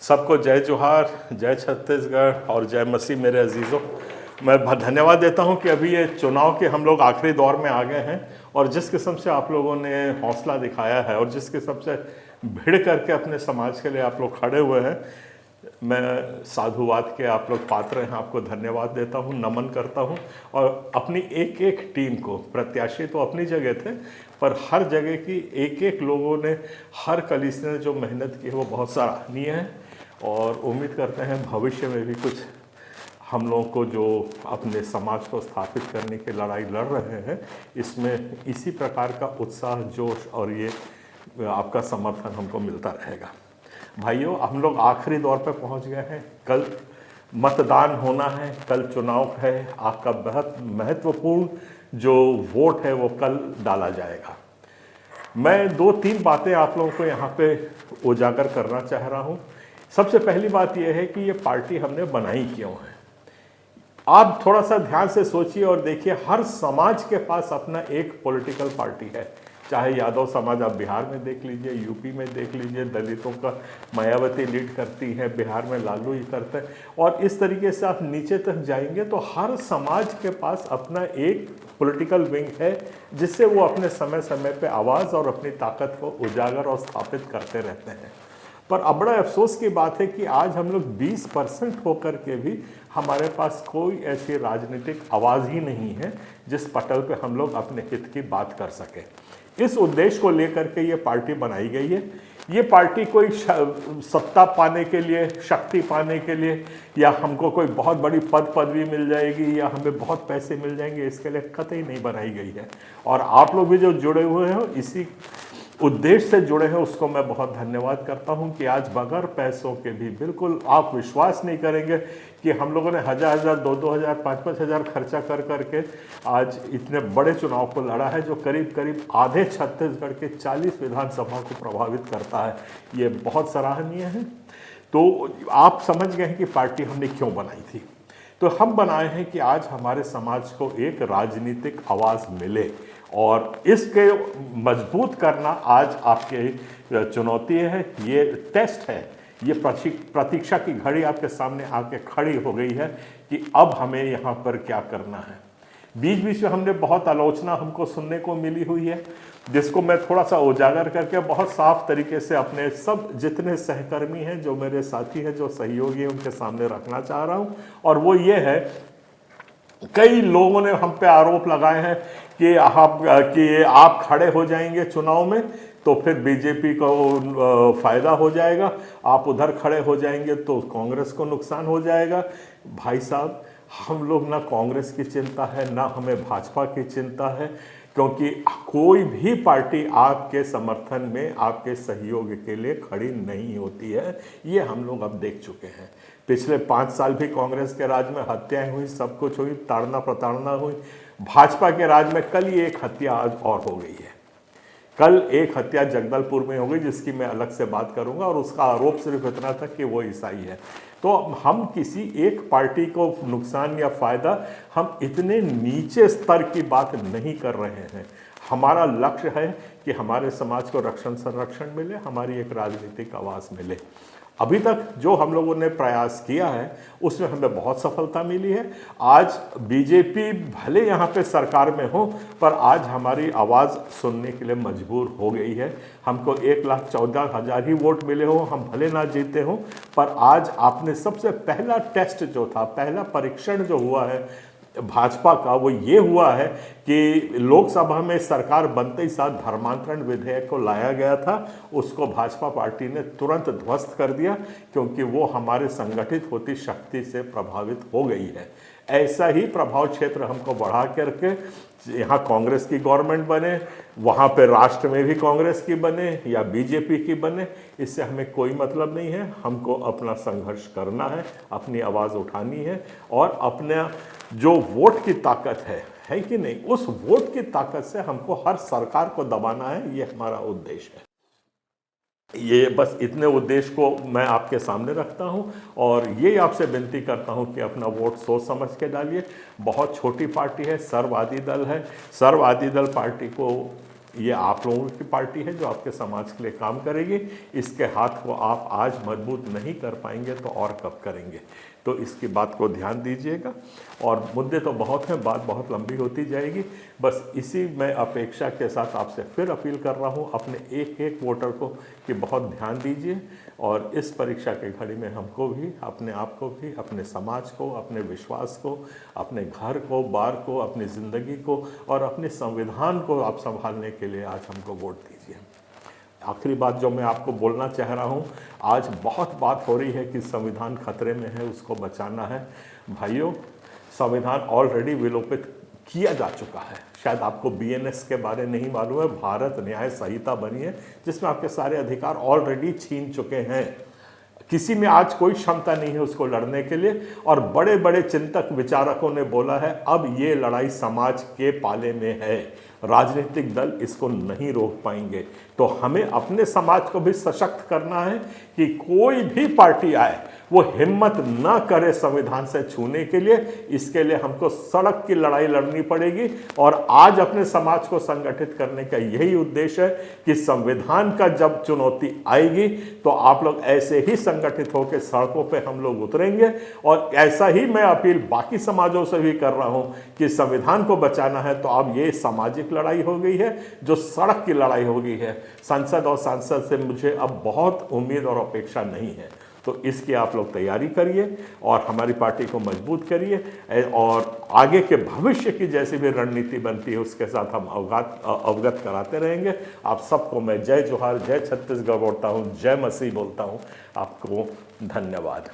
सबको जय जोहार, जय छत्तीसगढ़ और जय मसीह मेरे अजीज़ों। मैं धन्यवाद देता हूं कि अभी ये चुनाव के हम लोग आखिरी दौर में आ गए हैं और जिस किस्म से आप लोगों ने हौसला दिखाया है और जिस किस्म से भिड़ करके अपने समाज के लिए आप लोग खड़े हुए हैं, मैं साधुवाद के आप लोग पात्र हैं। आपको धन्यवाद देता हूं, नमन करता हूं और अपनी एक एक टीम को, प्रत्याशी तो अपनी जगह थे पर हर जगह की एक एक लोगों ने, हर कलीसिया ने जो मेहनत की है वो बहुत सराहनीय है और उम्मीद करते हैं भविष्य में भी कुछ हम लोगों को जो अपने समाज को स्थापित करने की लड़ाई लड़ रहे हैं, इसमें इसी प्रकार का उत्साह, जोश और ये आपका समर्थन हमको मिलता रहेगा। भाइयों, हम लोग आखिरी दौर पर पहुंच गए हैं। कल मतदान होना है, कल चुनाव है। आपका बहुत महत्वपूर्ण जो वोट है वो कल डाला जाएगा। मैं 2-3 बातें आप लोगों को यहाँ पे उजागर करना चाह रहा हूँ। सबसे पहली बात यह है कि ये पार्टी हमने बनाई क्यों है। आप थोड़ा सा ध्यान से सोचिए और देखिए, हर समाज के पास अपना एक पॉलिटिकल पार्टी है। चाहे यादव समाज आप बिहार में देख लीजिए, यूपी में देख लीजिए, दलितों का मायावती लीड करती है, बिहार में लालू ही करते हैं और इस तरीके से आप नीचे तक जाएंगे तो हर समाज के पास अपना एक पॉलिटिकल विंग है जिससे वो अपने समय समय पे आवाज़ और अपनी ताकत को उजागर और स्थापित करते रहते हैं। पर अब बड़ा अफसोस की बात है कि आज हम लोग 20% होकर के भी हमारे पास कोई ऐसी राजनीतिक आवाज़ ही नहीं है जिस पटल पे हम लोग अपने हित की बात कर सकें। इस उद्देश्य को लेकर के ये पार्टी बनाई गई है। ये पार्टी कोई सत्ता पाने के लिए, शक्ति पाने के लिए, या हमको कोई बहुत बड़ी पद पदवी मिल जाएगी या हमें बहुत पैसे मिल जाएंगे, इसके लिए कतई नहीं बनाई गई है। और आप लोग भी जो जुड़े हुए हो इसी उद्देश्य से जुड़े हैं, उसको मैं बहुत धन्यवाद करता हूं कि आज बगैर पैसों के भी, बिल्कुल आप विश्वास नहीं करेंगे कि हम लोगों ने 1000-1000, 2000, 5000 खर्चा कर करके आज इतने बड़े चुनाव को लड़ा है जो करीब करीब आधे छत्तीसगढ़ के 40 विधानसभा को प्रभावित करता है। ये बहुत सराहनीय है। तो आप समझ गए हैं कि पार्टी हमने क्यों बनाई थी। तो हम बनाए हैं कि आज हमारे समाज को एक राजनीतिक आवाज़ मिले और इसके मजबूत करना आज आपके चुनौती है, ये टेस्ट है, ये प्रतीक्षा की घड़ी आपके सामने आके खड़ी हो गई है कि अब हमें यहाँ पर क्या करना है। बीच बीच में हमने बहुत आलोचना हमको सुनने को मिली हुई है, जिसको मैं थोड़ा सा उजागर करके बहुत साफ तरीके से अपने सब जितने सहकर्मी हैं, जो मेरे साथी हैं, जो सहयोगी हैं, उनके सामने रखना चाह रहा हूँ। और वो ये है, कई लोगों ने हम पे आरोप लगाए हैं कि आप खड़े हो जाएंगे चुनाव में तो फिर बीजेपी को फायदा हो जाएगा, आप उधर खड़े हो जाएंगे तो कांग्रेस को नुकसान हो जाएगा। भाई साहब, हम लोग ना कांग्रेस की चिंता है ना हमें भाजपा की चिंता है, क्योंकि कोई भी पार्टी आपके समर्थन में, आपके सहयोग के लिए खड़ी नहीं होती है। ये हम लोग अब देख चुके हैं। पिछले 5 साल भी कांग्रेस के राज में हत्याएं हुई, सब कुछ हुई, ताड़ना प्रताड़ना हुई। भाजपा के राज में कल ही एक हत्या आज और हो गई है। कल एक हत्या जगदलपुर में हो गई, जिसकी मैं अलग से बात करूंगा, और उसका आरोप सिर्फ इतना था कि वो ईसाई है। तो हम किसी एक पार्टी को नुकसान या फायदा, हम इतने नीचे स्तर की बात नहीं कर रहे हैं। हमारा लक्ष्य है कि हमारे समाज को रक्षण संरक्षण मिले, हमारी एक राजनीतिक आवाज़ मिले। अभी तक जो हम लोगों ने प्रयास किया है उसमें हमें बहुत सफलता मिली है। आज बीजेपी भले यहाँ पे सरकार में हो, पर आज हमारी आवाज़ सुनने के लिए मजबूर हो गई है। हमको 1,14,000 ही वोट मिले हो, हम भले ना जीते हो, पर आज आपने सबसे पहला टेस्ट जो था, पहला परीक्षण जो हुआ है भाजपा का, वो ये हुआ है कि लोकसभा में सरकार बनते ही साथ धर्मांतरण विधेयक को लाया गया था, उसको भाजपा पार्टी ने तुरंत ध्वस्त कर दिया, क्योंकि वो हमारे संगठित होती शक्ति से प्रभावित हो गई है। ऐसा ही प्रभाव क्षेत्र हमको बढ़ा करके यहाँ कांग्रेस की गवर्नमेंट बने, वहाँ पे राष्ट्र में भी कांग्रेस की बने या बीजेपी की बने, इससे हमें कोई मतलब नहीं है। हमको अपना संघर्ष करना है, अपनी आवाज़ उठानी है और अपना जो वोट की ताकत है कि नहीं, उस वोट की ताकत से हमको हर सरकार को दबाना है। ये हमारा उद्देश्य है। ये बस इतने उद्देश्य को मैं आपके सामने रखता हूं और ये आपसे विनती करता हूं कि अपना वोट सोच समझ के डालिए। बहुत छोटी पार्टी है, सर्ववादी दल है। सर्ववादी दल पार्टी को ये आप लोगों की पार्टी है जो आपके समाज के लिए काम करेगी। इसके हाथ को आप आज मजबूत नहीं कर पाएंगे तो और कब करेंगे। तो इसकी बात को ध्यान दीजिएगा। और मुद्दे तो बहुत हैं, बात बहुत लंबी होती जाएगी। बस इसी मैं अपेक्षा के साथ आपसे फिर अपील कर रहा हूँ अपने एक एक वोटर को कि बहुत ध्यान दीजिए और इस परीक्षा की घड़ी में हमको भी, अपने आप को भी, अपने समाज को, अपने विश्वास को, अपने घर को, बार को, अपनी ज़िंदगी को और अपने संविधान को आप संभालने के लिए आज हमको वोट दीजिए। आखिरी बात जो मैं आपको बोलना चाह रहा हूँ, आज बहुत बात हो रही है कि संविधान खतरे में है, उसको बचाना है। भाइयों, संविधान ऑलरेडी विलोपित किया जा चुका है। शायद आपको बीएनएस के बारे नहीं मालूम है, भारत न्याय संहिता बनी है जिसमें आपके सारे अधिकार ऑलरेडी छीन चुके हैं। किसी में आज कोई क्षमता नहीं है उसको लड़ने के लिए। और बड़े बड़े चिंतक विचारकों ने बोला है अब ये लड़ाई समाज के पाले में है, राजनीतिक दल इसको नहीं रोक पाएंगे। तो हमें अपने समाज को भी सशक्त करना है कि कोई भी पार्टी आए वो हिम्मत ना करे संविधान से छूने के लिए। इसके लिए हमको सड़क की लड़ाई लड़नी पड़ेगी। और आज अपने समाज को संगठित करने का यही उद्देश्य है कि संविधान का जब चुनौती आएगी तो आप लोग ऐसे ही संगठित होकर सड़कों पे हम लोग उतरेंगे। और ऐसा ही मैं अपील बाकी समाजों से भी कर रहा हूं कि संविधान को बचाना है तो अब ये सामाजिक लड़ाई हो गई है, जो सड़क की लड़ाई हो गई है। संसद और सांसद से मुझे अब बहुत उम्मीद और अपेक्षा नहीं है। तो इसकी आप लोग तैयारी करिए और हमारी पार्टी को मजबूत करिए और आगे के भविष्य की जैसी भी रणनीति बनती है उसके साथ हम अवगत कराते रहेंगे। आप सबको मैं जय जोहार, जय छत्तीसगढ़ बोलता हूँ, जय मसीह बोलता हूँ। आपको धन्यवाद।